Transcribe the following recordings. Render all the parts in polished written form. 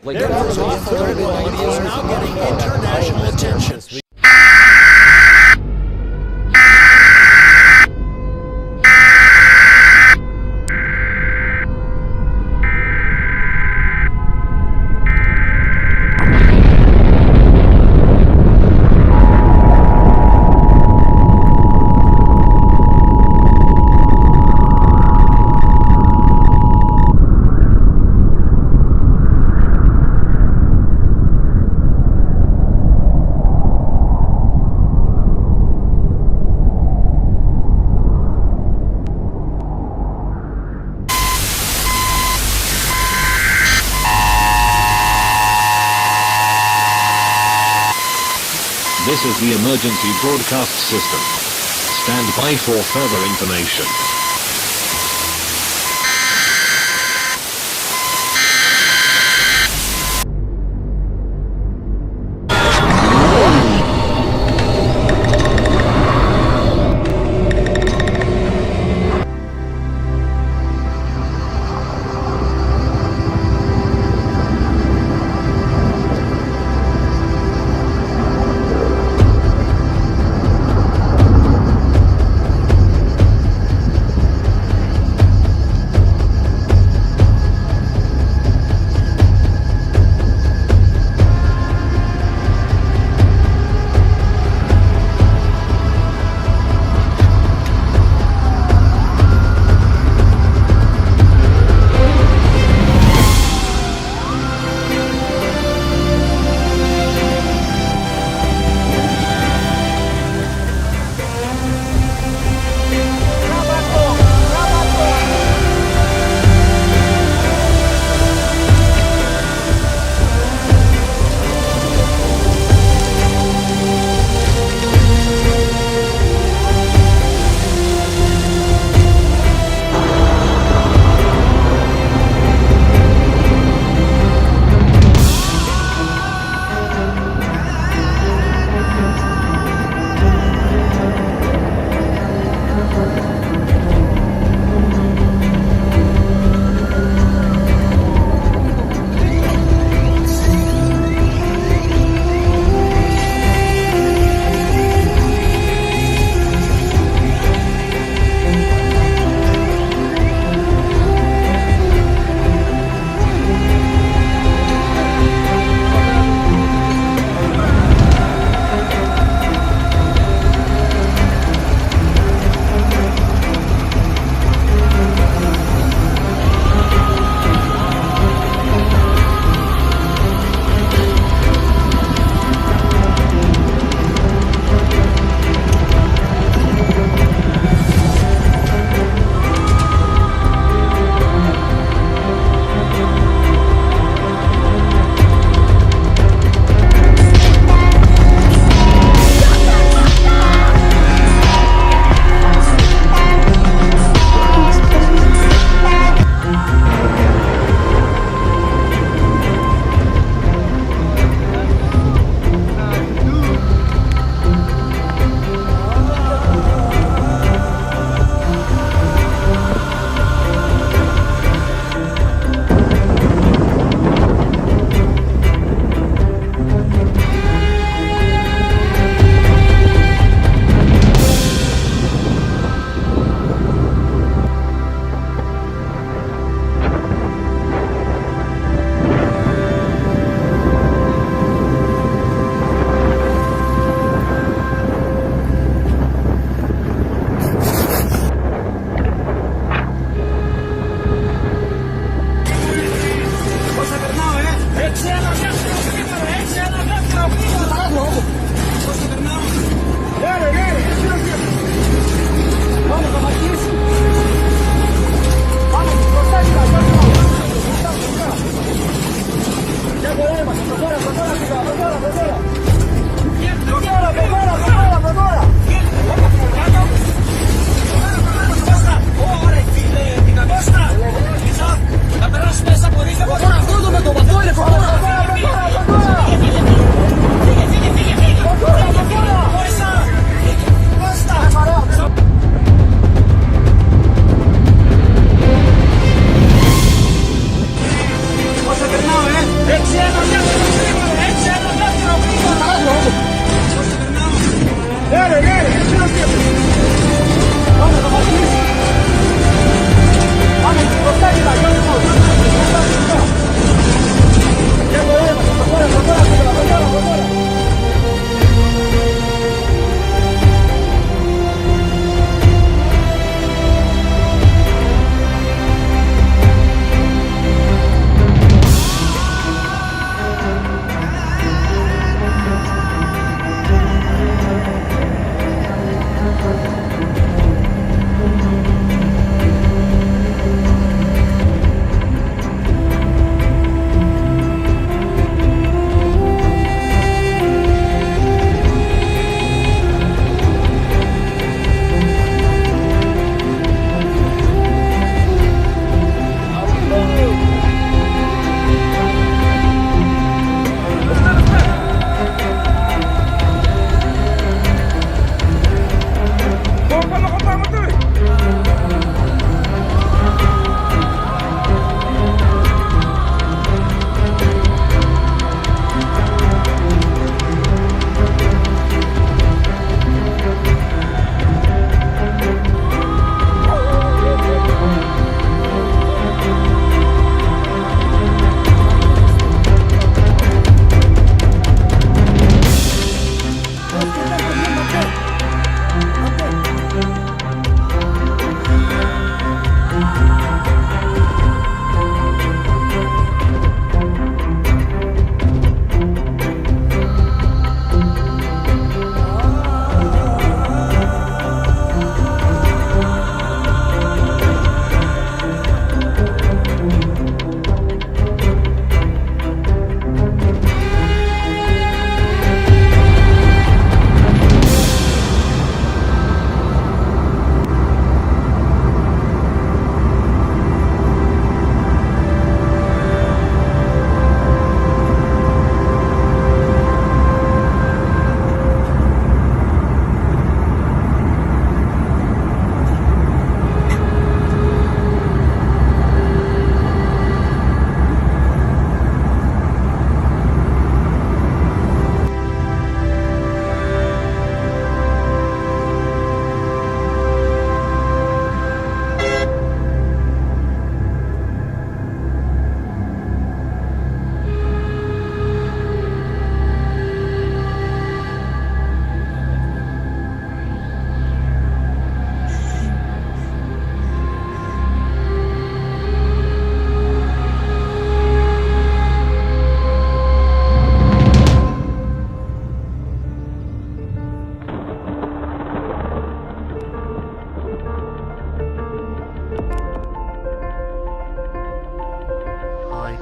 Their first political idea is now getting international attention. This is the emergency broadcast system. Stand by for further information.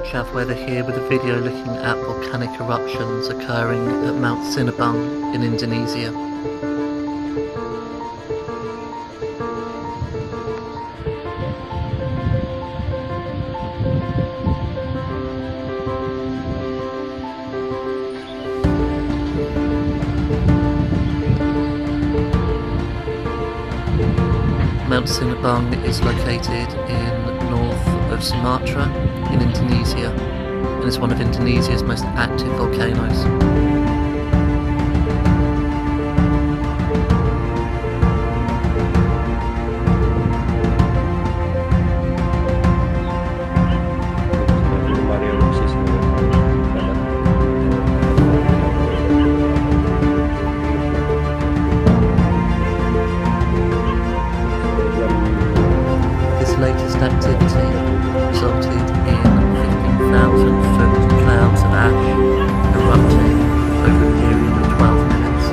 HAVING weather here with a video looking at volcanic eruptions occurring at Mount Sinabung in Indonesia. Mount Sinabung is located in north of Sumatra in Indonesia and is one of Indonesia's most active volcanoes. Latest activity resulted in 15,000-foot clouds of ash erupting over a period of 12 minutes.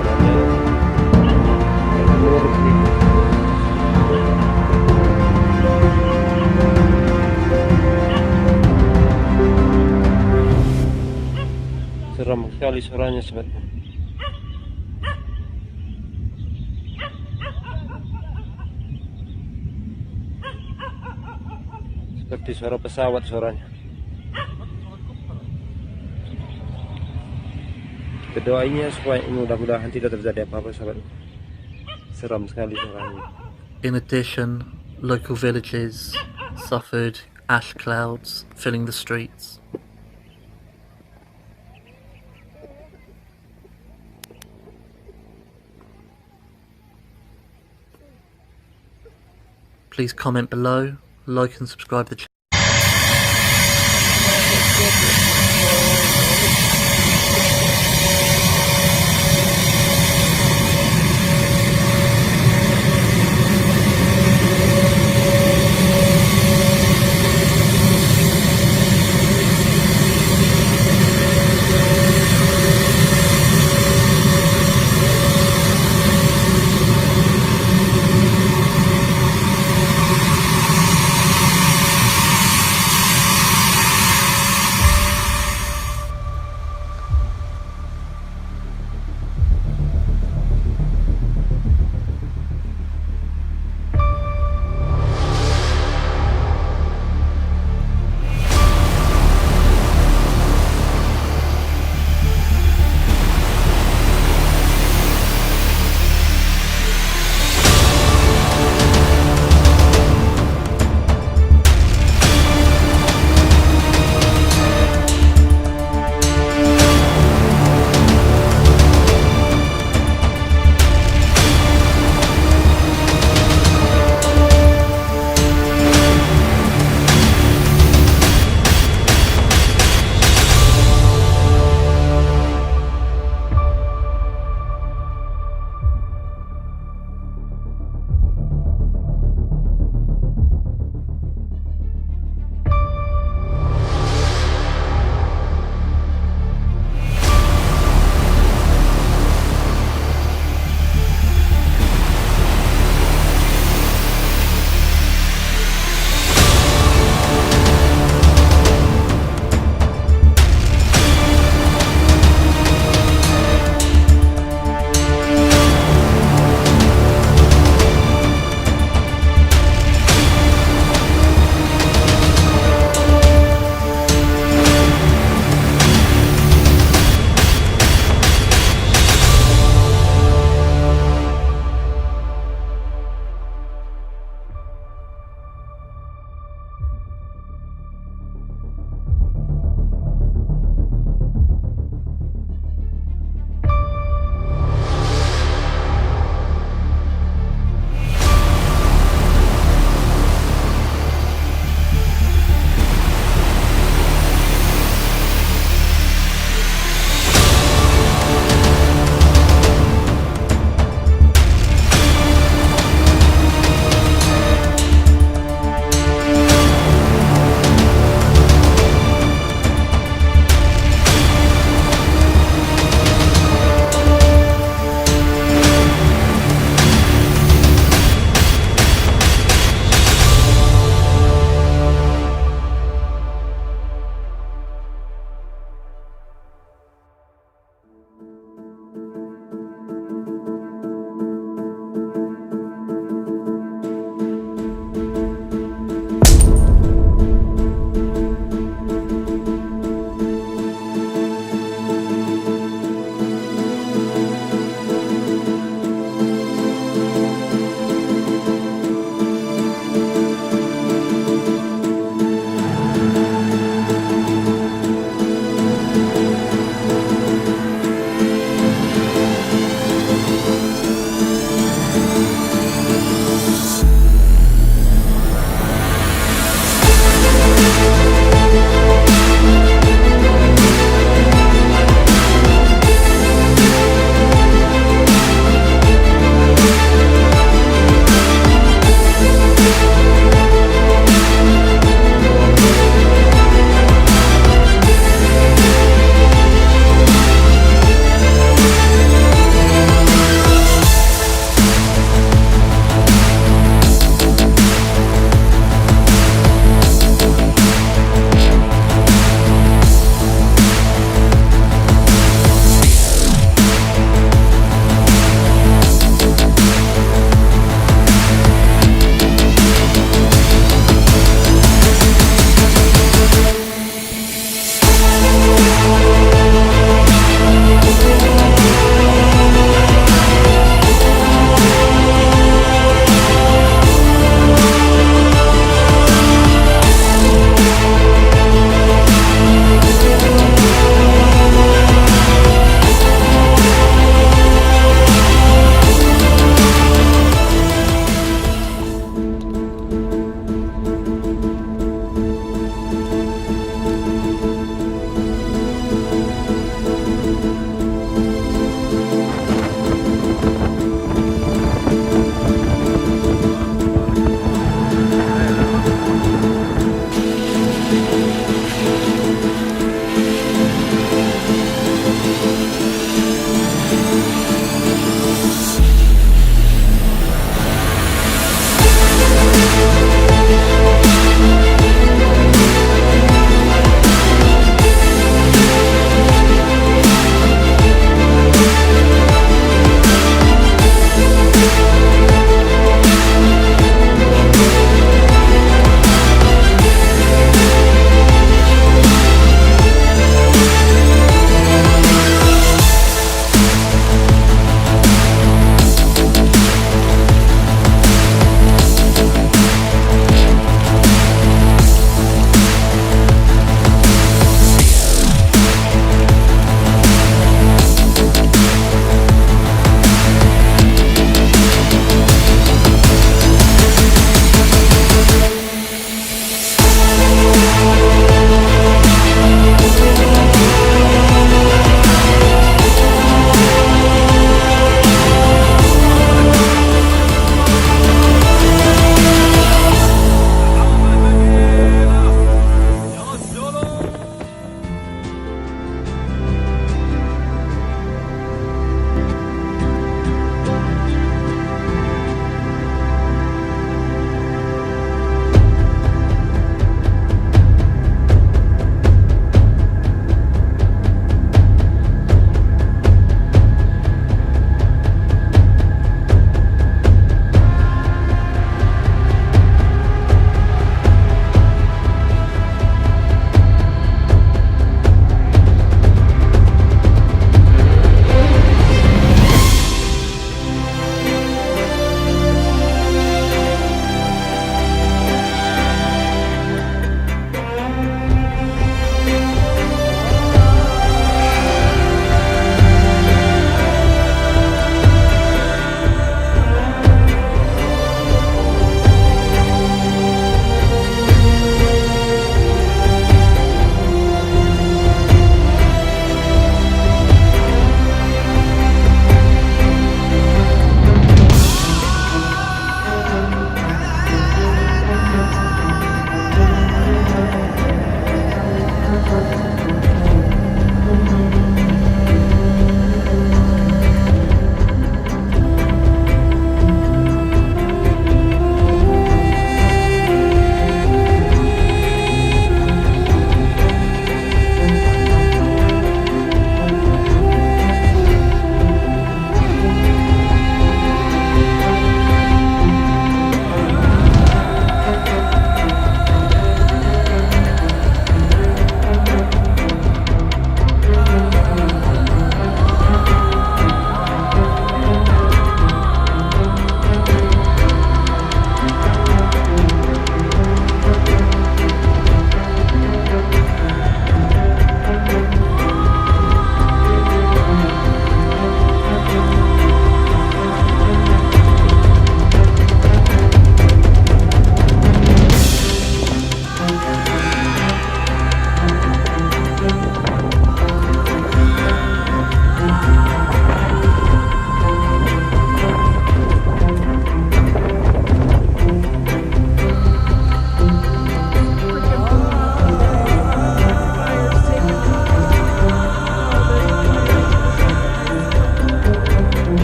Seram sekali suaranya sebenarnya. Seperti suara pesawat suaranya. Berdoanya supaya mudah-mudahan tidak terjadi apa-apa sahabat. Seram sekali suaranya. In addition, local villages suffered ash clouds filling the streets. Please comment below, like and subscribe to the channel.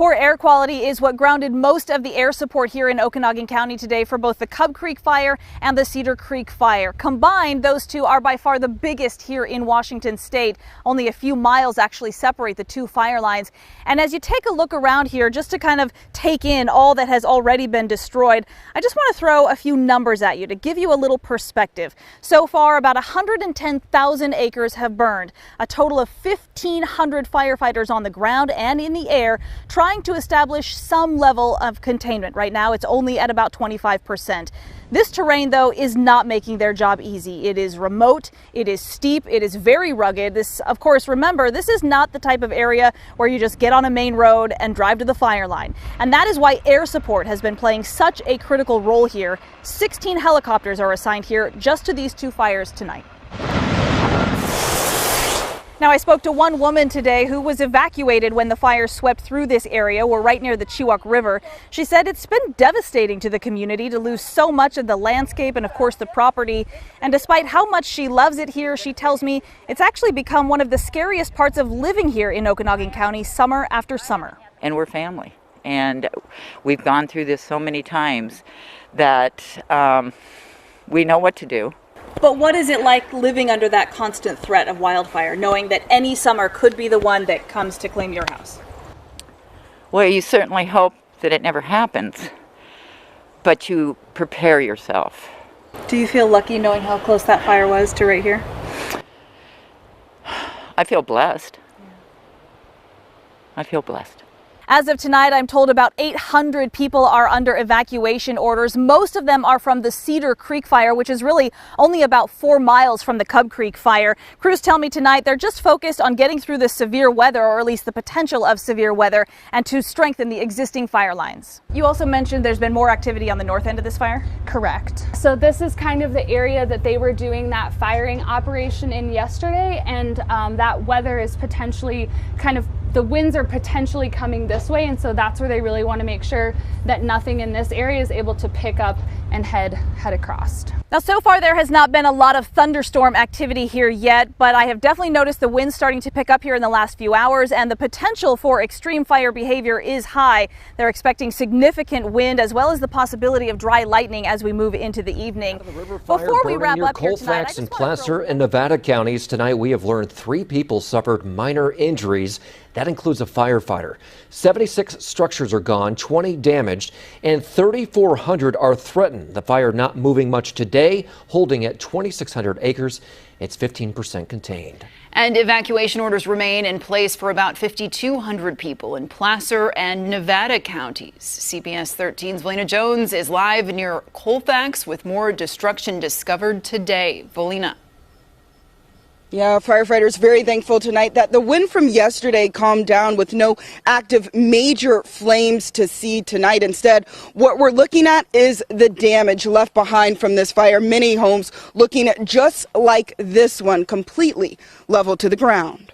Poor air quality is what grounded most of the air support here in Okanagan County today for both the Cub Creek fire and the Cedar Creek fire. Combined, those two are by far the biggest here in Washington state. Only a few miles actually separate the two fire lines. And as you take a look around here, just to kind of take in all that has already been destroyed, I just want to throw a few numbers at you to give you a little perspective. So far, about 110,000 acres have burned. A total of 1,500 firefighters on the ground and in the air trying to establish some level of containment. Right now, it's only at about 25%. This terrain, though, is not making their job easy. It is remote, it is steep, it is very rugged. This, of course, remember, this is not the type of area where you just get on a main road and drive to the fire line. And that is why air support has been playing such a critical role here. 16 helicopters are assigned here just to these two fires tonight. Now, I spoke to one woman today who was evacuated when the fire swept through this area. We're right near the Qiwak River. She said it's been devastating to the community to lose so much of the landscape and, of course, the property. And despite how much she loves it here, she tells me it's actually become one of the scariest parts of living here in Okanagan County summer after summer. And we're family. And we've gone through this so many times that we know what to do. But what is it like living under that constant threat of wildfire, knowing that any summer could be the one that comes to claim your house? Well, you certainly hope that it never happens, but you prepare yourself. Do you feel lucky knowing how close that fire was to right here? I feel blessed. I feel blessed. As of tonight, I'm told about 800 people are under evacuation orders. Most of them are from the Cedar Creek fire, which is really only about 4 miles from the Cub Creek fire. Crews tell me tonight they're just focused on getting through the severe weather, or at least the potential of severe weather, and to strengthen the existing fire lines. You also mentioned there's been more activity on the north end of this fire? Correct. So this is kind of the area that they were doing that firing operation in yesterday, and that weather is potentially the winds are potentially coming this way, and so that's where they really want to make sure that nothing in this area is able to pick up and head across. Now, so far there has not been a lot of thunderstorm activity here yet, but I have definitely noticed the winds starting to pick up here in the last few hours, and the potential for extreme fire behavior is high. They're expecting significant wind as well as the possibility of dry lightning as we move into the evening. Before we wrap up here tonight, Colfax and Placer in Nevada counties tonight, we have learned 3 people suffered minor injuries. That includes a firefighter. 76 structures are gone, 20 damaged, and 3,400 are threatened. The fire not moving much today, holding at 2,600 acres. It's 15% contained. And evacuation orders remain in place for about 5,200 people in Placer and Nevada counties. CBS 13's Valina Jones is live near Colfax with more destruction discovered today. Valina. Yeah, firefighters very thankful tonight that the wind from yesterday calmed down with no active major flames to see tonight. Instead, what we're looking at is the damage left behind from this fire. Many homes looking just like this one, completely level to the ground.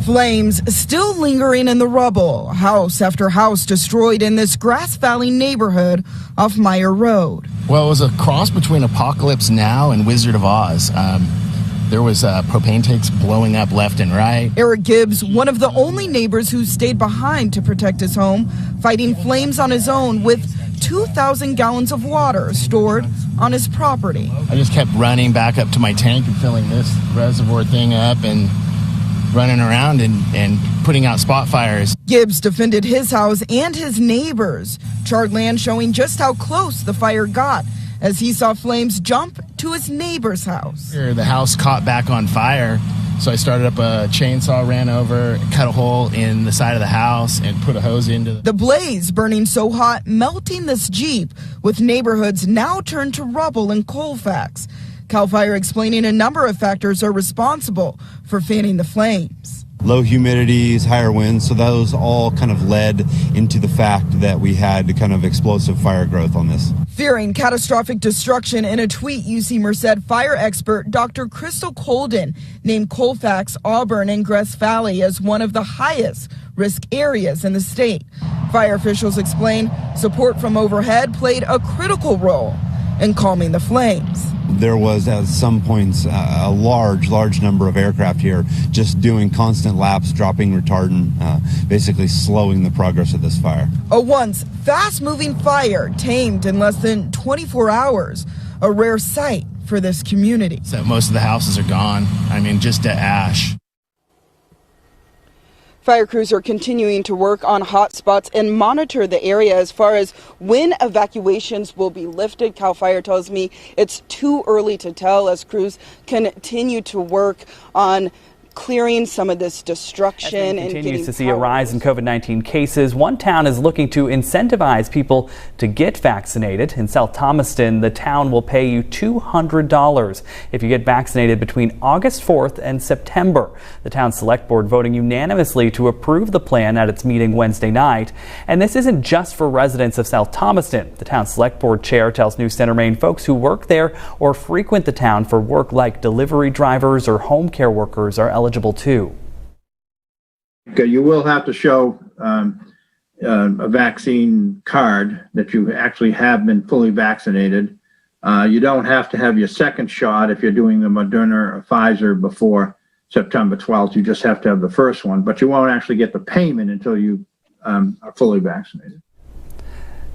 Flames still lingering in the rubble. House after house destroyed in this Grass Valley neighborhood off Meyer Road. Well, it was a cross between Apocalypse Now and Wizard of Oz. There was propane tanks blowing up left and right. Eric Gibbs, one of the only neighbors who stayed behind to protect his home, fighting flames on his own with 2,000 gallons of water stored on his property. I just kept running back up to my tank and filling this reservoir thing up and running around and putting out spot fires. Gibbs defended his house and his neighbors. Charred land showing just how close the fire got as he saw flames jump to his neighbor's house. The house caught back on fire, so I started up a chainsaw, ran over, cut a hole in the side of the house, and put a hose into the blaze burning so hot, melting this Jeep, with neighborhoods now turned to rubble in Colfax. CAL FIRE explaining a number of factors are responsible for fanning the flames. Low humidities, higher winds, so those all kind of led into the fact that we had kind of explosive fire growth on this. Fearing catastrophic destruction, in a tweet, UC Merced fire expert Dr. Crystal Colden named Colfax, Auburn, and Grass Valley as one of the highest risk areas in the state. Fire officials explain support from overhead played a critical role in calming the flames. there was at some points a large number of aircraft here just doing constant laps, dropping retardant, basically slowing the progress of this fire. A once fast-moving fire tamed in less than 24 hours, a rare sight for this community. So most of the houses are gone. I mean, just to ash. Fire crews are continuing to work on hot spots and monitor the area as far as when evacuations will be lifted. CAL FIRE tells me it's too early to tell as crews continue to work on clearing some of this destruction and continues to see a rise in COVID-19 cases. One town is looking to incentivize people to get vaccinated. In South Thomaston, the town will pay you $200 if you get vaccinated between August 4th and September. The town select board voting unanimously to approve the plan at its meeting Wednesday night. And this isn't just for residents of South Thomaston. The town select board chair tells News Center Maine folks who work there or frequent the town for work like delivery drivers or home care workers are eligible too. Okay, you will have to show a vaccine card that you actually have been fully vaccinated. You don't have to have your second shot if you're doing the Moderna or Pfizer before September 12th. You just have to have the first one, but you won't actually get the payment until you are fully vaccinated.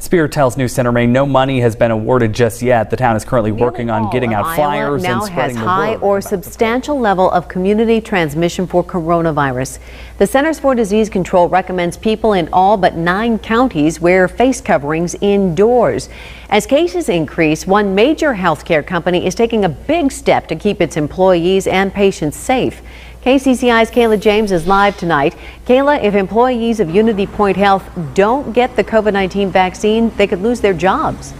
Spear tells News Center Maine no money has been awarded just yet. The town is currently working on getting out flyers and spreading the word. Now has high or substantial level of community transmission for coronavirus. The Centers for Disease Control recommends people in all but 9 counties wear face coverings indoors. As cases increase, one major healthcare company is taking a big step to keep its employees and patients safe. KCCI's Kayla James is live tonight. Kayla, if employees of Unity Point Health don't get the COVID-19 vaccine, they could lose their jobs.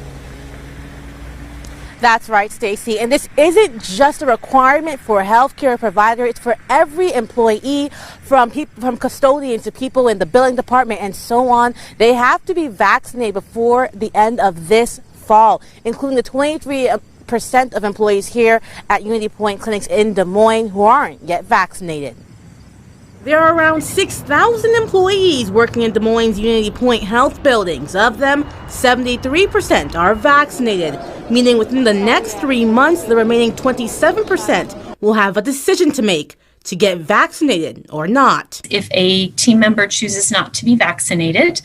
That's right, Stacy. And this isn't just a requirement for a healthcare provider. It's for every employee, from custodians to people in the billing department and so on. They have to be vaccinated before the end of this fall, including the 23% of employees here at Unity Point clinics in Des Moines who aren't yet vaccinated. There are around 6,000 employees working in Des Moines' Unity Point Health buildings. Of them, 73% are vaccinated, meaning within the next 3 months, the remaining 27% will have a decision to make to get vaccinated or not. If a team member chooses not to be vaccinated,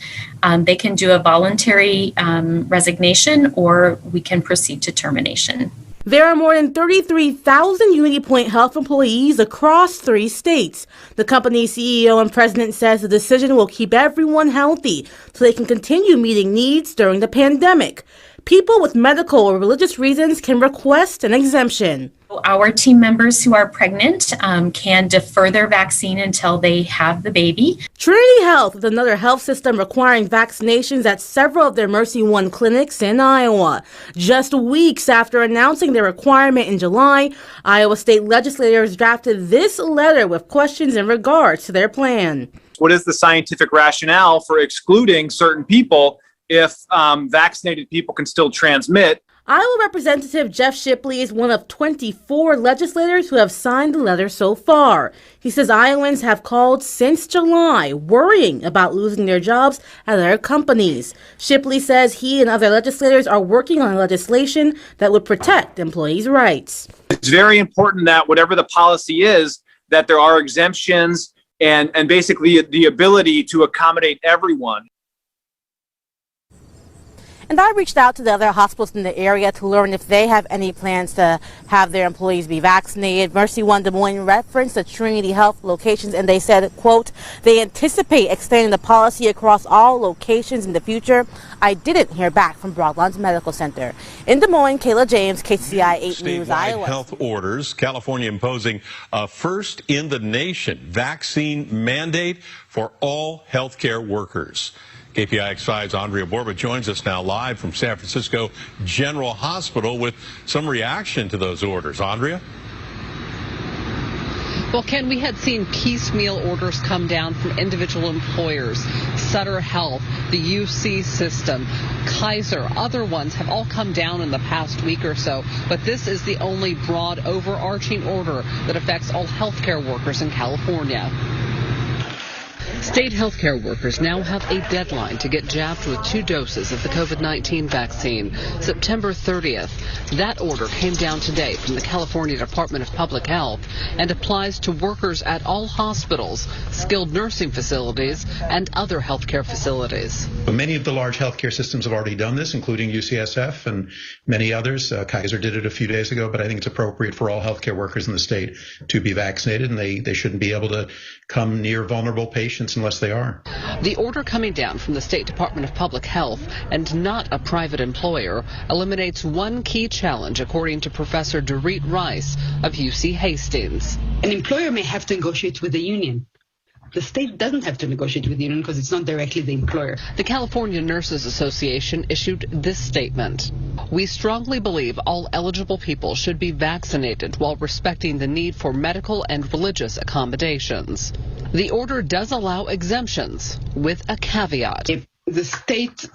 they can do a voluntary resignation, or we can proceed to termination. There are more than 33,000 Unity Point Health employees across 3 states. The company's CEO and president says the decision will keep everyone healthy so they can continue meeting needs during the pandemic. People with medical or religious reasons can request an exemption. Our team members who are pregnant can defer their vaccine until they have the baby. Trinity Health is another health system requiring vaccinations at several of their Mercy One clinics in Iowa. Just weeks after announcing their requirement in July, Iowa state legislators drafted this letter with questions in regards to their plan. What is the scientific rationale for excluding certain people if vaccinated people can still transmit? Iowa Representative Jeff Shipley is one of 24 legislators who have signed the letter so far. He says Iowans have called since July, worrying about losing their jobs at their companies. Shipley says he and other legislators are working on legislation that would protect employees' rights. It's very important that whatever the policy is, that there are exemptions and basically the ability to accommodate everyone. And I reached out to the other hospitals in the area to learn if they have any plans to have their employees be vaccinated. Mercy One Des Moines referenced the Trinity Health locations, and they said, quote, they anticipate extending the policy across all locations in the future. I didn't hear back from Broadlands Medical Center. In Des Moines, Kayla James, KCCI 8 News, Iowa. Health orders, California imposing a first in the nation vaccine mandate for all healthcare workers. KPIX5's Andrea Borba joins us now live from San Francisco General Hospital with some reaction to those orders. Andrea? Well, Ken, we had seen piecemeal orders come down from individual employers. Sutter Health, the UC system, Kaiser, other ones have all come down in the past week or so. But this is the only broad overarching order that affects all healthcare workers in California. State healthcare workers now have a deadline to get jabbed with 2 doses of the COVID-19 vaccine, September 30th. That order came down today from the California Department of Public Health and applies to workers at all hospitals, skilled nursing facilities, and other healthcare facilities. Many of the large healthcare systems have already done this, including UCSF and many others. Kaiser did it a few days ago, but I think it's appropriate for all healthcare workers in the state to be vaccinated, and they shouldn't be able to come near vulnerable patients unless they are. The order coming down from the State Department of Public Health and not a private employer eliminates one key challenge, according to Professor Dorit Rice of UC Hastings. An employer may have to negotiate with the union. The state doesn't have to negotiate with the union because it's not directly the employer. The California Nurses Association issued this statement. We strongly believe all eligible people should be vaccinated while respecting the need for medical and religious accommodations. The order does allow exemptions with a caveat. If the state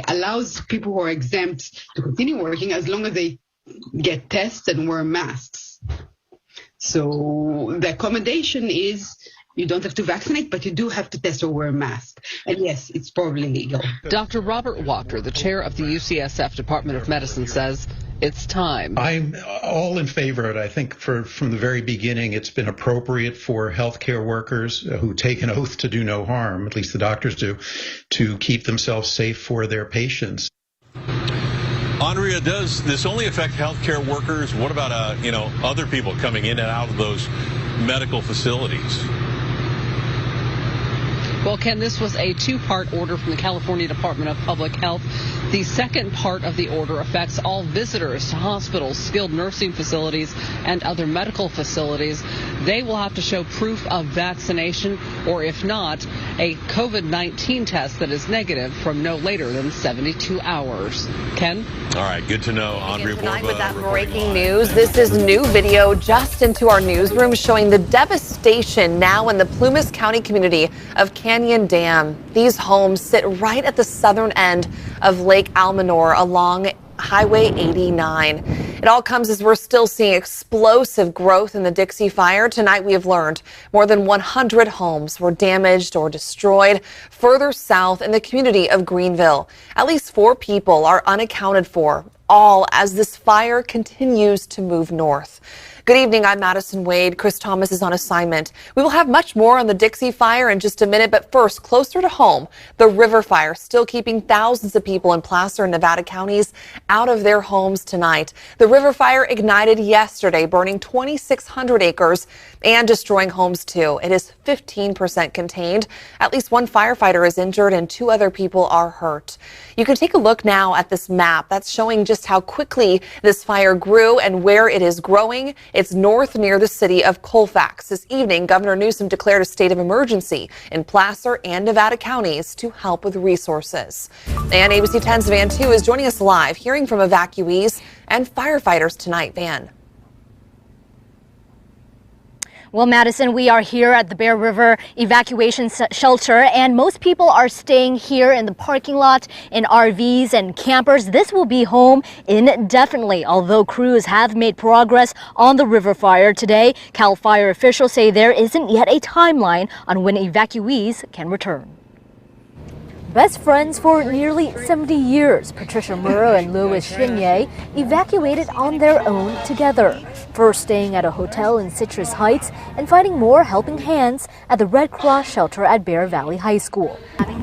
allows people who are exempt to continue working as long as they get tests and wear masks. So the accommodation is you don't have to vaccinate, but you do have to test or wear a mask. And yes, it's probably legal. Dr. Robert Walker, the chair of the UCSF Department of Medicine, says it's time. I'm all in favor of it. I think from the very beginning, it's been appropriate for healthcare workers who take an oath to do no harm, at least the doctors do, to keep themselves safe for their patients. Andrea, does this only affect healthcare workers? What about other people coming in and out of those medical facilities? Well, Ken, this was a 2-part order from the California Department of Public Health. The second part of the order affects all visitors to hospitals, skilled nursing facilities, and other medical facilities. They will have to show proof of vaccination, or if not, a COVID-19 test that is negative from no later than 72 hours. Ken? All right, good to know. Andrea Tonight with that breaking news, this is new video just into our newsroom showing the devastation now in the Plumas County community of Canyon Dam. These homes sit right at the southern end of Lake Almanor along Highway 89. It all comes as we're still seeing explosive growth in the Dixie Fire. Tonight we have learned more than 100 homes were damaged or destroyed further south in the community of Greenville. At least 4 people are unaccounted for, all as this fire continues to move north. Good evening, I'm Madison Wade. Chris Thomas is on assignment. We will have much more on the Dixie Fire in just a minute, but first, closer to home, the River Fire still keeping thousands of people in Placer and Nevada counties out of their homes tonight. The River Fire ignited yesterday, burning 2,600 acres and destroying homes too. It is 15% contained. At least 1 firefighter is injured and 2 other people are hurt. You can take a look now at this map that's showing just how quickly this fire grew and where it is growing. It's north near the city of Colfax. This evening, Governor Newsom declared a state of emergency in Placer and Nevada counties to help with resources. And ABC 10's Van 2 is joining us live, hearing from evacuees and firefighters tonight. Van. Well, Madison, we are here at the Bear River evacuation shelter, and most people are staying here in the parking lot in RVs and campers. This will be home indefinitely, although crews have made progress on the river fire today. Cal Fire officials say there isn't yet a timeline on when evacuees can return. Best friends for nearly 70 years, Patricia Murrow and Louis Chenier evacuated on their own together. First staying at a hotel in Citrus Heights and finding more helping hands at the Red Cross shelter at Bear Valley High School.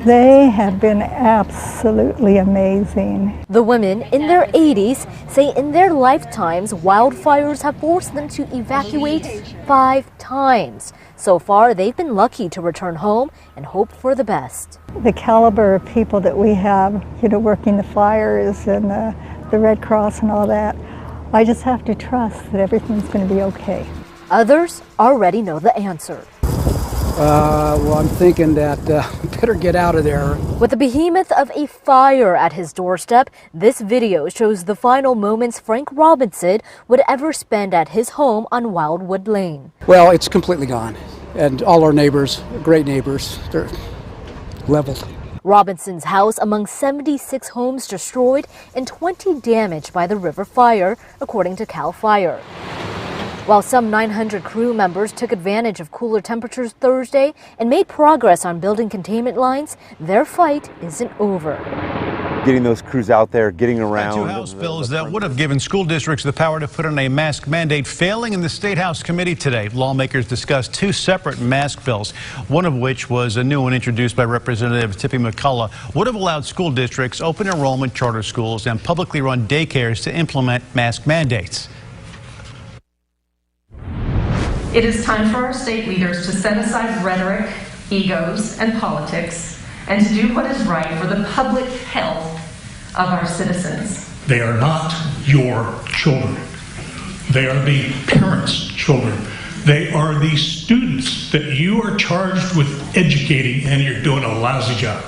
They have been absolutely amazing. The women in their 80s say in their lifetimes, wildfires have forced them to evacuate 5 times. So far, they've been lucky to return home and hope for the best. The caliber of people that we have, working the fires and the Red Cross and all that, I just have to trust that everything's going to be okay. Others already know the answer. Well, I'm thinking that better get out of there. With the behemoth of a fire at his doorstep, this video shows the final moments Frank Robinson would ever spend at his home on Wildwood Lane. Well, it's completely gone. And all our neighbors, great neighbors, they're leveled. Robinson's house among 76 homes destroyed and 20 damaged by the river fire, according to Cal Fire. While some 900 crew members took advantage of cooler temperatures Thursday and made progress on building containment lines, their fight isn't over. Getting those crews out there, getting around. Two House bills that would have given school districts the power to put in a mask mandate failing in the State House committee today. Lawmakers discussed two separate mask bills, one of which was a new one introduced by Representative Tippy McCullough, would have allowed school districts, open enrollment charter schools, and publicly run daycares to implement mask mandates. It is time for our state leaders to set aside rhetoric, egos, and politics, and to do what is right for the public health of our citizens. They are not your children. They are the parents' children. They are the students that you are charged with educating, and you're doing a lousy job.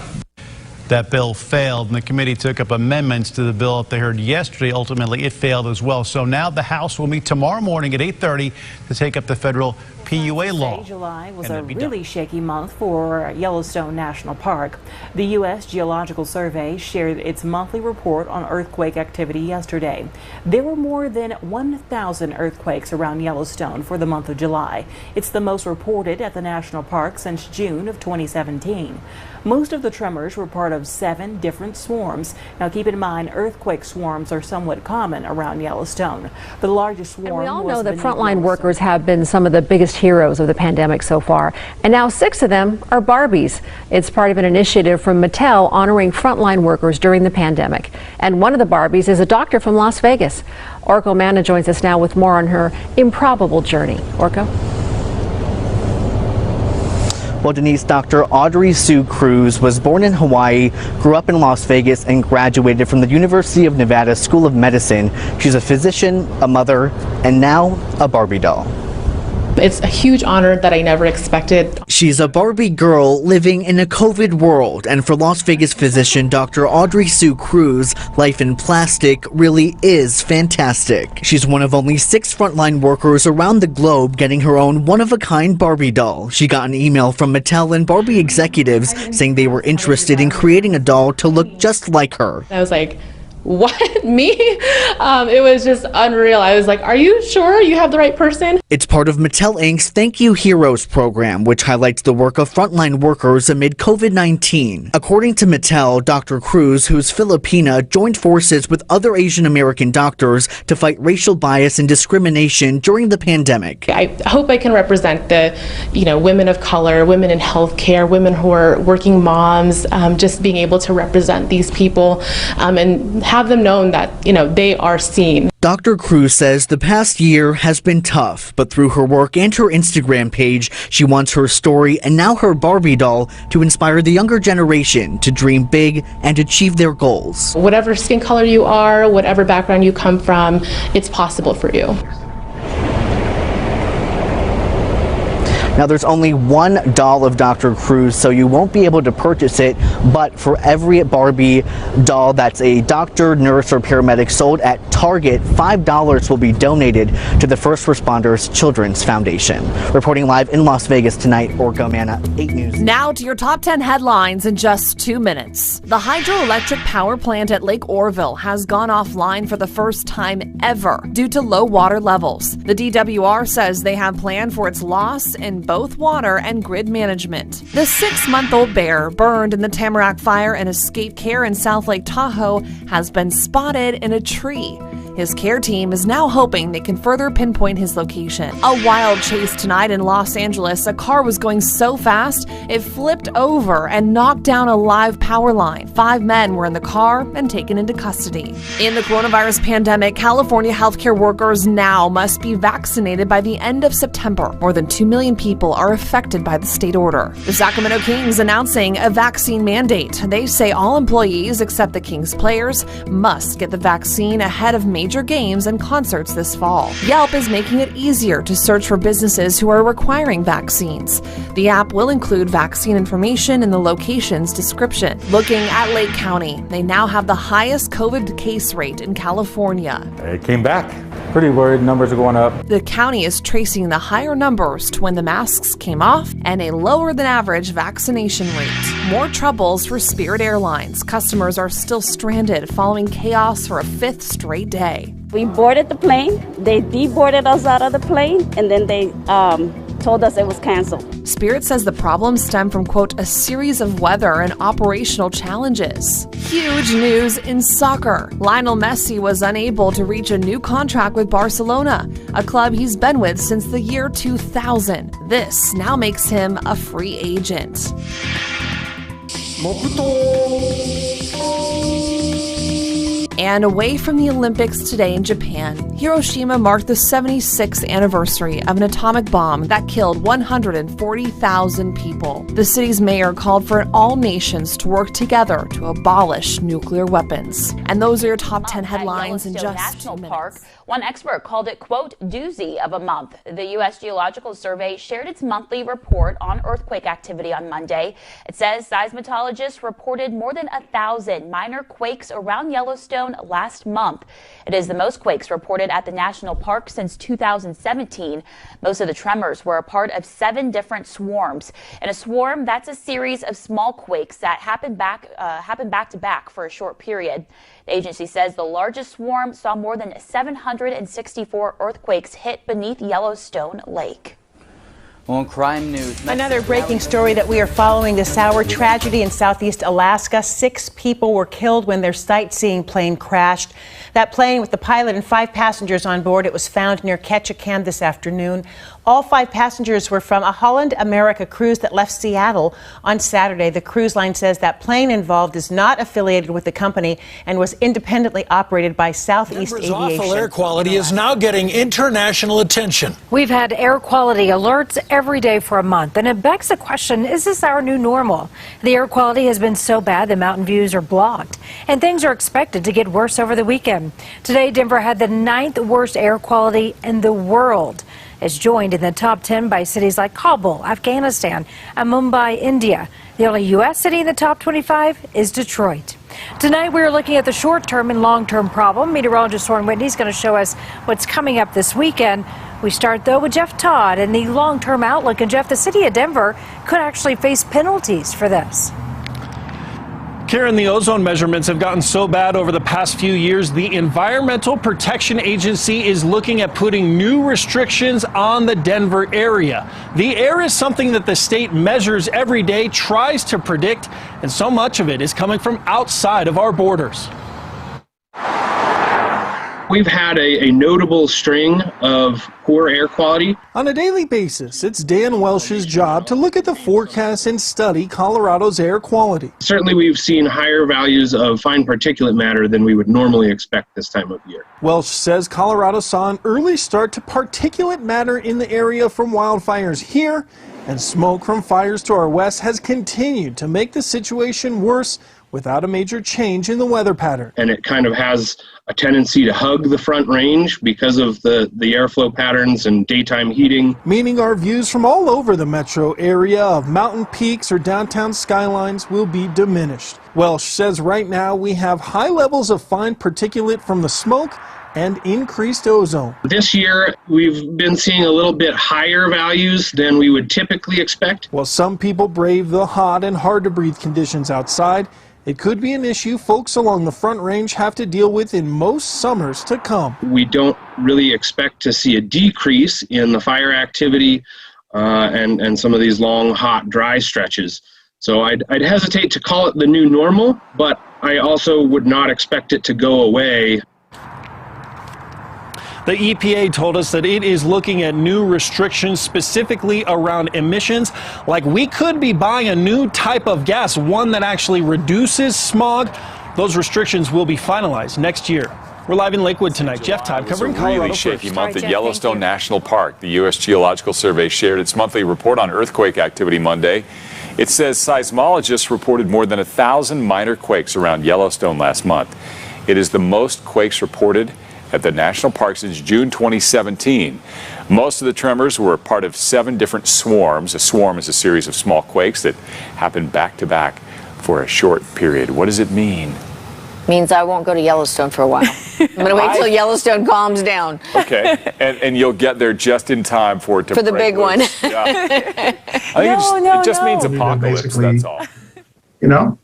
That bill failed, and the committee took up amendments to the bill that they heard yesterday. Ultimately, it failed as well. So now the House will meet tomorrow morning at 8:30 to take up the federal PUA law. July was a really shaky month for Yellowstone National Park. The U.S. Geological Survey shared its monthly report on earthquake activity yesterday. There were more than 1,000 earthquakes around Yellowstone for the month of July. It's the most reported at the national park since June of 2017. Most of the tremors were part of 7 different swarms. Now keep in mind, earthquake swarms are somewhat common around Yellowstone. The largest swarm. And we all know that frontline workers have been some of the biggest heroes of the pandemic so far. And now 6 of them are Barbies. It's part of an initiative from Mattel honoring frontline workers during the pandemic. And one of the Barbies is a doctor from Las Vegas. Orko Manna joins us now with more on her improbable journey. Orko? Well, Denise, Dr. Audrey Sue Cruz was born in Hawaii, grew up in Las Vegas, and graduated from the University of Nevada School of Medicine. She's a physician, a mother, and now a Barbie doll. It's a huge honor that I never expected. She's a Barbie girl living in a COVID world, and for Las Vegas physician Dr. Audrey Sue Cruz, life in plastic really is fantastic. She's one of only 6 frontline workers around the globe getting her own one-of-a-kind Barbie doll. She got an email from Mattel and Barbie executives saying they were interested in creating a doll to look just like her. I was like, what, me? It was just unreal. I was like, are you sure you have the right person? It's part of Mattel Inc.'s Thank You Heroes program, which highlights the work of frontline workers amid COVID-19. According to Mattel, Dr. Cruz, who's Filipina, joined forces with other Asian American doctors to fight racial bias and discrimination during the pandemic. I hope I can represent the, women of color, women in healthcare, women who are working moms, just being able to represent these people and have them known that, they are seen. Dr. Cruz says the past year has been tough, but through her work and her Instagram page, she wants her story and now her Barbie doll to inspire the younger generation to dream big and achieve their goals. Whatever skin color you are, whatever background you come from, it's possible for you. Now, there's only one doll of Dr. Cruz, so you won't be able to purchase it, but for every Barbie doll that's a doctor, nurse, or paramedic sold at Target, $5 will be donated to the First Responders Children's Foundation. Reporting live in Las Vegas tonight, Orko Manna, 8 News. Now to your top 10 headlines in just 2 minutes. The hydroelectric power plant at Lake Orville has gone offline for the first time ever due to low water levels. The DWR says they have planned for its loss in both water and grid management. The 6-month-old bear burned in the Tamarack fire and escaped care in South Lake Tahoe has been spotted in a tree. His care team is now hoping they can further pinpoint his location. A wild chase tonight in Los Angeles. A car was going so fast, it flipped over and knocked down a live power line. 5 men were in the car and taken into custody. In the coronavirus pandemic, California healthcare workers now must be vaccinated by the end of September. More than 2 million people are affected by the state order. The Sacramento Kings announcing a vaccine mandate. They say all employees except the Kings players must get the vaccine ahead of major games and concerts this fall. Yelp is making it easier to search for businesses who are requiring vaccines. The app will include vaccine information in the location's description. Looking at Lake County, they now have the highest COVID case rate in California. It came back. Pretty worried, numbers are going up. The county is tracing the higher numbers to when the masks came off and a lower than average vaccination rate. More troubles for Spirit Airlines. Customers are still stranded following chaos for a 5th straight day. We boarded the plane, they deboarded us out of the plane, and then they told us it was canceled. Spirit says the problems stem from, quote, a series of weather and operational challenges. Huge news in soccer. Lionel Messi was unable to reach a new contract with Barcelona, a club he's been with since the year 2000. This now makes him a free agent. And away from the Olympics today in Japan, Hiroshima marked the 76th anniversary of an atomic bomb that killed 140,000 people. The city's mayor called for all nations to work together to abolish nuclear weapons. And those are your top 10 headlines in just National Park. One expert called it, quote, doozy of a month. The U.S. Geological Survey shared its monthly report on earthquake activity on Monday. It says seismologists reported more than 1,000 minor quakes around Yellowstone last month. It is the most quakes reported at the national park since 2017. Most of the tremors were a part of 7 different swarms. And a swarm, that's a series of small quakes that happen back to back for a short period. The agency says the largest swarm saw more than 764 earthquakes hit beneath Yellowstone Lake. On crime news. Another breaking story that we are following this hour. Tragedy in southeast Alaska. 6 people were killed when their sightseeing plane crashed. That plane with the pilot and 5 passengers on board, it was found near 𝐾𝐻EC this afternoon. All 5 passengers were from a Holland America cruise that left Seattle on Saturday. The cruise line says that plane involved is not affiliated with the company and was independently operated by Southeast Denver's Aviation. awful air quality is now getting international attention. We've had air quality alerts every day for a month, and it begs the question, is this our new normal? The air quality has been so bad the mountain views are blocked, and things are expected to get worse over the weekend. Today, Denver had the 9th worst air quality in the world. It's joined in the top 10 by cities like Kabul, Afghanistan, and Mumbai, India. The only U.S. city in the top 25 is Detroit. Tonight, we're looking at the short-term and long-term problem. Meteorologist Warren Whitney is going to show us what's coming up this weekend. We start, though, with Jeff Todd and the long-term outlook. And, Jeff, the city of Denver could actually face penalties for this. Karen, the ozone measurements have gotten so bad over the past few years, the Environmental Protection Agency is looking at putting new restrictions on the Denver area. The air is something that the state measures every day, tries to predict, and so much of it is coming from outside of our borders. We've had a notable string of poor air quality. On a daily basis, it's Dan Welsh's job to look at the forecast and study Colorado's air quality. Certainly we've seen higher values of fine particulate matter than we would normally expect this time of year. Welsh says Colorado saw an early start to particulate matter in the area from wildfires here, and smoke from fires to our west has continued to make the situation worse without a major change in the weather pattern. And it kind of has a tendency to hug the Front Range because of the airflow patterns and daytime heating. Meaning our views from all over the metro area of mountain peaks or downtown skylines will be diminished. Welsh says right now we have high levels of fine particulate from the smoke and increased ozone. This year, we've been seeing a little bit higher values than we would typically expect. While some people brave the hot and hard to breathe conditions outside, it could be an issue folks along the Front Range have to deal with in most summers to come. We don't really expect to see a decrease in the fire activity and some of these long, hot, dry stretches. So I'd hesitate to call it the new normal, but I also would not expect it to go away. The EPA told us that it is looking at new restrictions specifically around emissions. Like we could be buying a new type of gas, one that actually reduces smog. Those restrictions will be finalized next year. We're live in Lakewood tonight. Jeff Todd covering Colorado. Really shaky month at Yellowstone National Park. The U.S. Geological Survey shared its monthly report on earthquake activity Monday. It says seismologists reported more than 1,000 minor quakes around Yellowstone last month. It is the most quakes reported at the national park since June 2017. Most of the tremors were a part of 7 different swarms. A swarm is a series of small quakes that happen back to back for a short period. What does it mean? Means I won't go to Yellowstone for a while. I'm going to wait till Yellowstone calms down. Okay, and you'll get there just in time for it to for the big one. Yeah. I think it just means apocalypse, that's all. You know,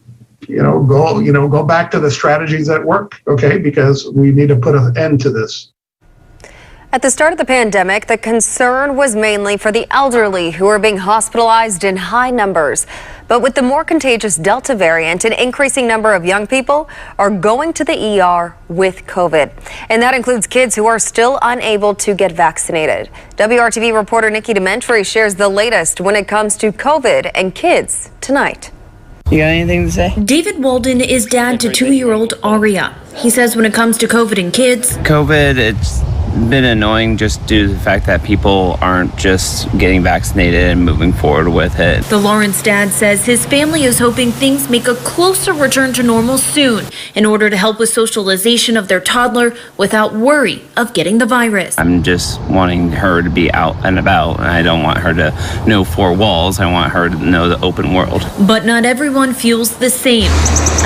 go back to the strategies that work, okay? Because we need to put an end to this. At the start of the pandemic, the concern was mainly for the elderly who are being hospitalized in high numbers. But with the more contagious Delta variant, an increasing number of young people are going to the ER with COVID. And that includes kids who are still unable to get vaccinated. WRTV reporter Nikki Dementri shares the latest when it comes to COVID and kids tonight. You got anything to say? David Walden is dad to 2-year-old Aria. He says when it comes to COVID and kids, COVID, it's been annoying just due to the fact that people aren't just getting vaccinated and moving forward with it. The Lawrence dad says his family is hoping things make a closer return to normal soon in order to help with socialization of their toddler without worry of getting the virus. I'm just wanting her to be out and about, and I don't want her to know four walls. I want her to know the open world. But not everyone feels the same.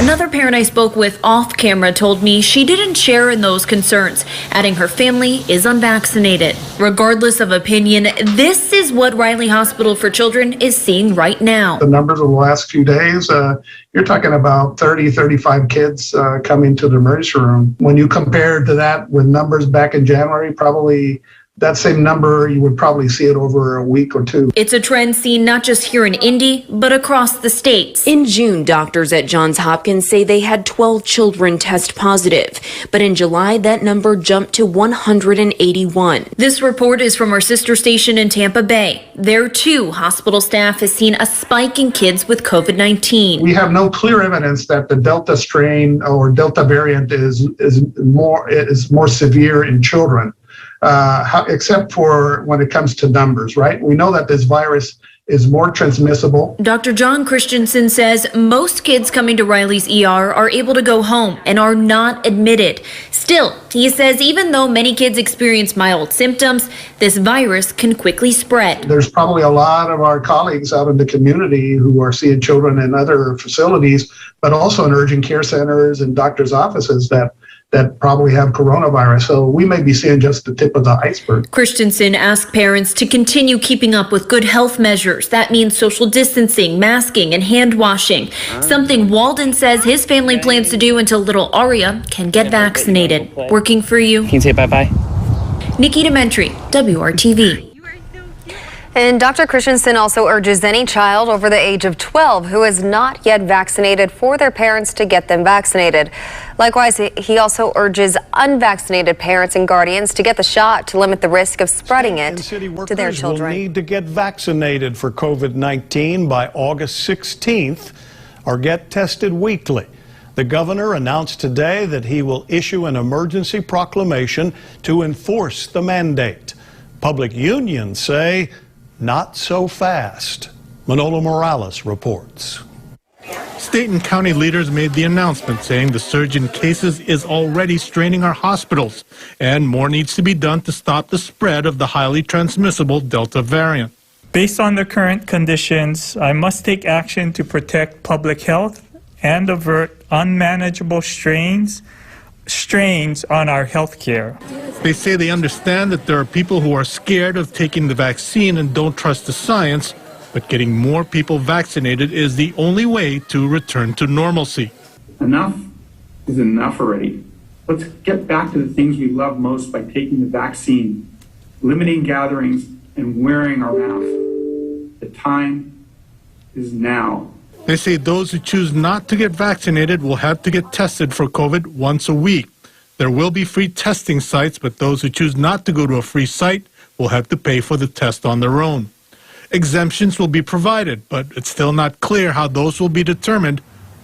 Another parent I spoke with off camera told me she didn't share in those concerns, adding her family is unvaccinated. Regardless of opinion, this is what Riley Hospital for Children is seeing right now. The numbers of the last few days, you're talking about 30, 35 kids coming to the emergency room. When you compare to that with numbers back in January, probably that same number, you would probably see it over a week or two. It's a trend seen not just here in Indy, but across the states. In June, doctors at Johns Hopkins say they had 12 children test positive. But in July, that number jumped to 181. This report is from our sister station in Tampa Bay. There, too, hospital staff has seen a spike in kids with COVID-19. We have no clear evidence that the Delta strain or Delta variant is more severe in children. Except for when it comes to numbers, right? We know that this virus is more transmissible. Dr. John Christensen says most kids coming to Riley's ER are able to go home and are not admitted. Still, he says even though many kids experience mild symptoms, this virus can quickly spread. There's probably a lot of our colleagues out in the community who are seeing children in other facilities, but also in urgent care centers and doctors' offices that probably have coronavirus. So we may be seeing just the tip of the iceberg. Christensen asked parents to continue keeping up with good health measures. That means social distancing, masking, and hand washing. Something Walden says his family plans to do until little Aria can get vaccinated. Working for you. Can you say bye-bye? Nikki Dementri, WRTV. And Dr. Christensen also urges any child over the age of 12 who is not yet vaccinated for their parents to get them vaccinated. Likewise, he also urges unvaccinated parents and guardians to get the shot to limit the risk of spreading it to their children. Will need to get vaccinated for COVID-19 by August 16th or get tested weekly. The governor announced today that he will issue an emergency proclamation to enforce the mandate. Public unions say not so fast. Manolo Morales reports. State and county leaders made the announcement saying the surge in cases is already straining our hospitals and more needs to be done to stop the spread of the highly transmissible Delta variant. Based on the current conditions, I must take action to protect public health and avert unmanageable strains on our health care. They say they understand that there are people who are scared of taking the vaccine and don't trust the science, but getting more people vaccinated is the only way to return to normalcy. Enough is enough already. Let's get back to the things we love most by taking the vaccine, limiting gatherings, and wearing our mask. The time is now. They say those who choose not to get vaccinated will have to get tested for COVID once a week. There will be free testing sites, but those who choose not to go to a free site will have to pay for the test on their own. Exemptions will be provided, but it's still not clear how those will be determined.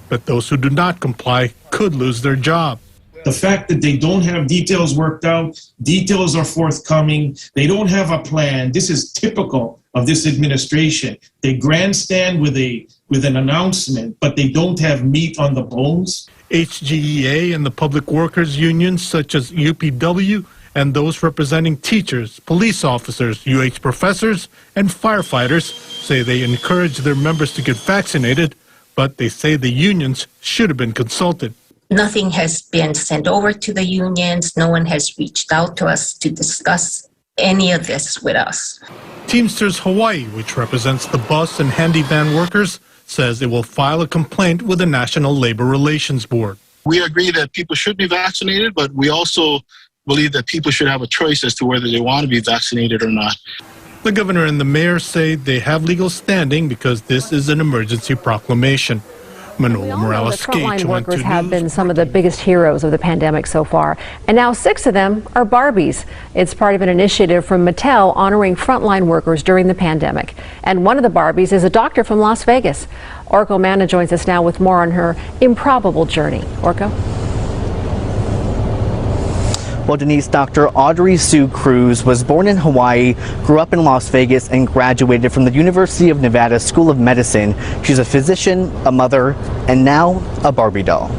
But those who do not comply could lose their job. The fact that they don't have details worked out, details are forthcoming, they don't have a plan. This is typical of this administration. They grandstand with an announcement, but they don't have meat on the bones. HGEA and the public workers unions such as UPW and those representing teachers, police officers, UH professors, and firefighters say they encourage their members to get vaccinated, but they say the unions should have been consulted. Nothing has been sent over to the unions. No one has reached out to us to discuss any of this with us. Teamsters Hawaii, which represents the bus and handy van workers, says it will file a complaint with the National Labor Relations Board. We agree that people should be vaccinated, but we also believe that people should have a choice as to whether they want to be vaccinated or not. The governor and the mayor say they have legal standing because this is an emergency proclamation. Manolo Morales, Frontline 𝐃2 workers have News. been some of the biggest heroes of the pandemic so far, and now 6 of them are Barbies. It's part of an initiative from Mattel honoring frontline workers during the pandemic. And one of the Barbies is a doctor from Las Vegas. Orko Manna joins us now with more on her improbable journey. Orko? Well, Denise, Dr. Audrey Sue Cruz was born in Hawaii, grew up in Las Vegas, and graduated from the University of Nevada School of Medicine. She's a physician, a mother, and now a Barbie doll.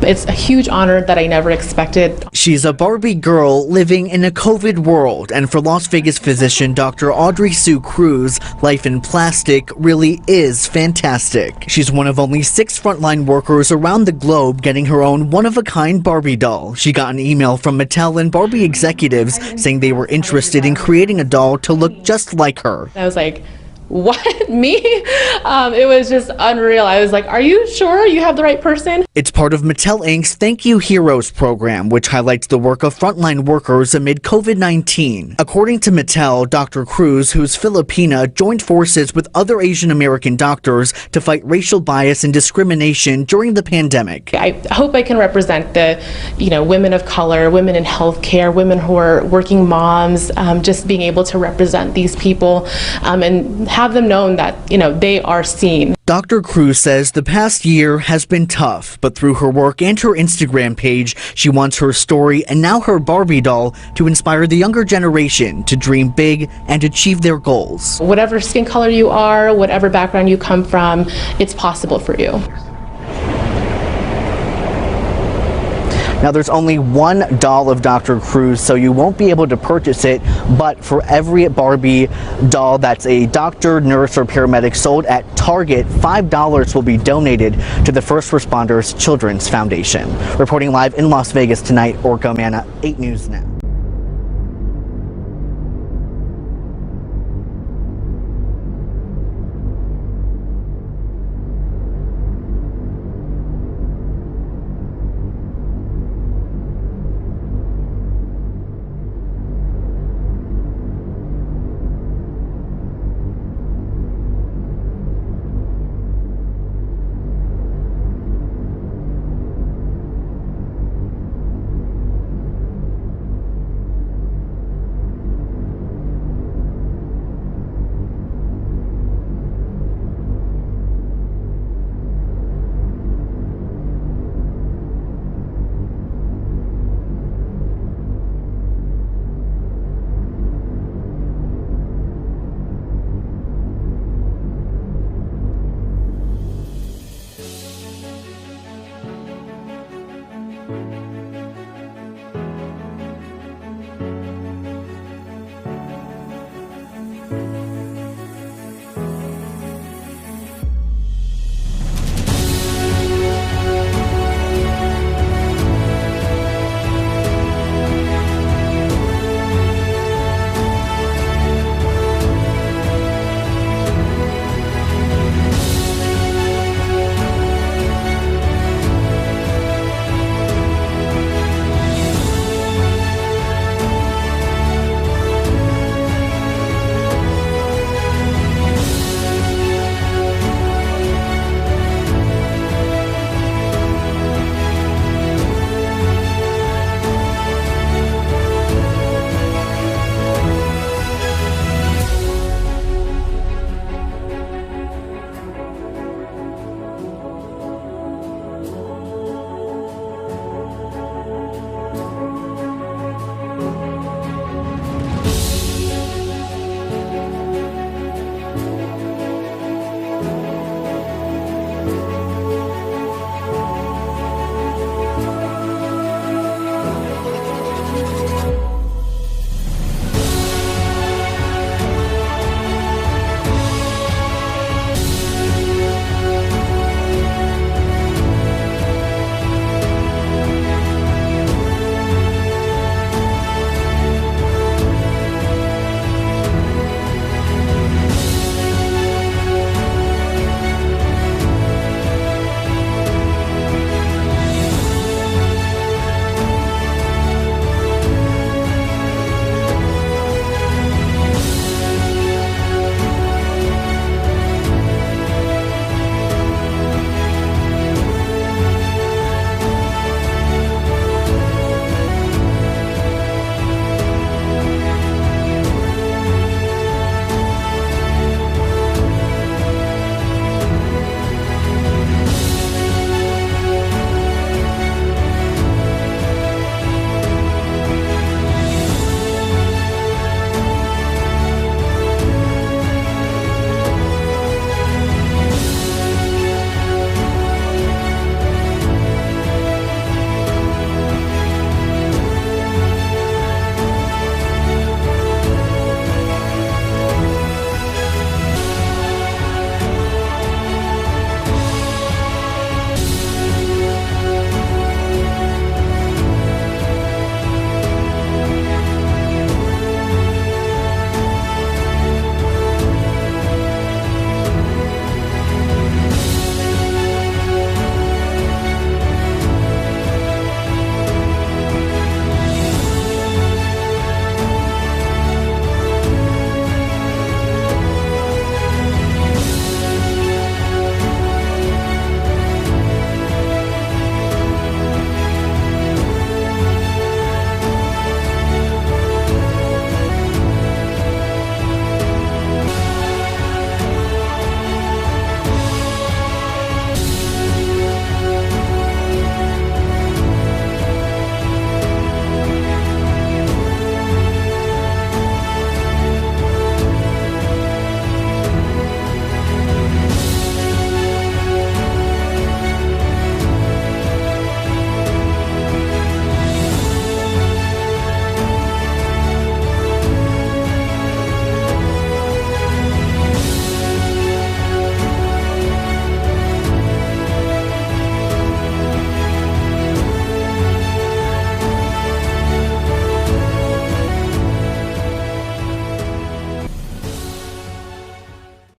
It's a huge honor that I never expected. She's a Barbie girl living in a COVID world, and for Las Vegas physician Dr. Audrey Sue Cruz, life in plastic really is fantastic. She's one of only 6 frontline workers around the globe getting her own one-of-a-kind Barbie doll. She got an email from Mattel and Barbie executives saying they were interested in creating a doll to look just like her. I was like, what, me? It was just unreal. I was like, are you sure you have the right person? It's part of Mattel Inc.'s Thank You Heroes program, which highlights the work of frontline workers amid COVID-19. According to Mattel, Dr. Cruz, who's Filipina, joined forces with other Asian American doctors to fight racial bias and discrimination during the pandemic. I hope I can represent the, women of color, women in healthcare, women who are working moms, just being able to represent these people and have them known that, they are seen. Dr. Cruz says the past year has been tough, but through her work and her Instagram page, she wants her story and now her Barbie doll to inspire the younger generation to dream big and achieve their goals. Whatever skin color you are, whatever background you come from, it's possible for you. Now, there's only one doll of Dr. Cruz, so you won't be able to purchase it, but for every Barbie doll that's a doctor, nurse, or paramedic sold at Target, $5 will be donated to the First Responders Children's Foundation. Reporting live in Las Vegas tonight, Orko Manna, 8 News Now.